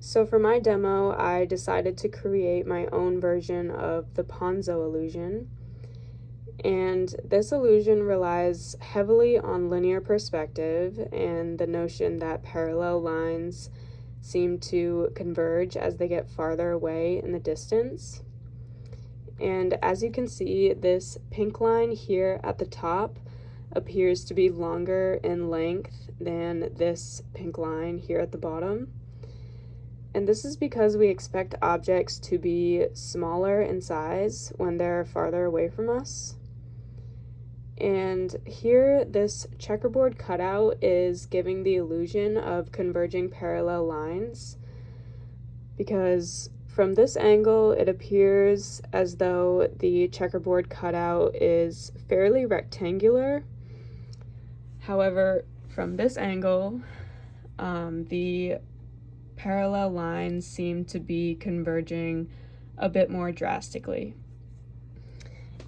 So for my demo, I decided to create my own version of the Ponzo illusion. And this illusion relies heavily on linear perspective and the notion that parallel lines seem to converge as they get farther away in the distance. And as you can see, this pink line here at the top appears to be longer in length than this pink line here at the bottom. And this is because we expect objects to be smaller in size when they're farther away from us. And here, this checkerboard cutout is giving the illusion of converging parallel lines, because from this angle, it appears as though the checkerboard cutout is fairly rectangular. However, from this angle, the parallel lines seem to be converging a bit more drastically.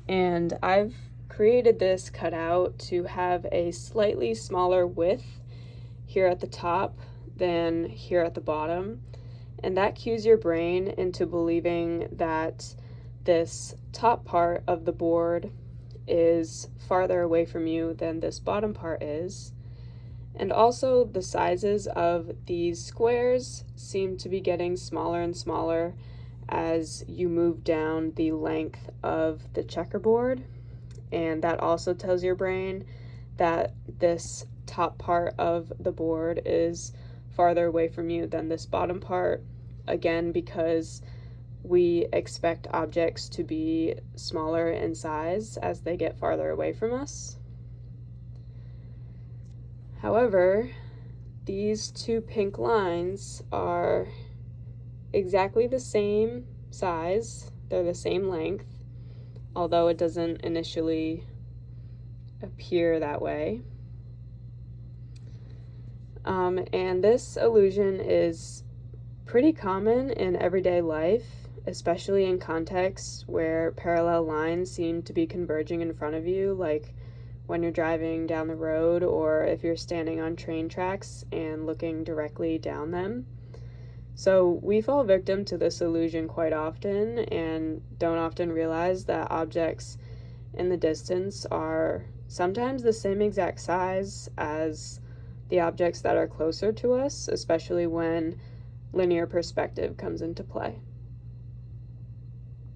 And I've created this cutout to have a slightly smaller width here at the top than here at the bottom. And that cues your brain into believing that this top part of the board is farther away from you than this bottom part is. And also, the sizes of these squares seem to be getting smaller and smaller as you move down the length of the checkerboard. And that also tells your brain that this top part of the board is farther away from you than this bottom part, again, because we expect objects to be smaller in size as they get farther away from us. However, these two pink lines are exactly the same size, they're the same length, although it doesn't initially appear that way. And this illusion is pretty common in everyday life, especially in contexts where parallel lines seem to be converging in front of you, like when you're driving down the road or if you're standing on train tracks and looking directly down them. So we fall victim to this illusion quite often and don't often realize that objects in the distance are sometimes the same exact size as the objects that are closer to us, especially when linear perspective comes into play.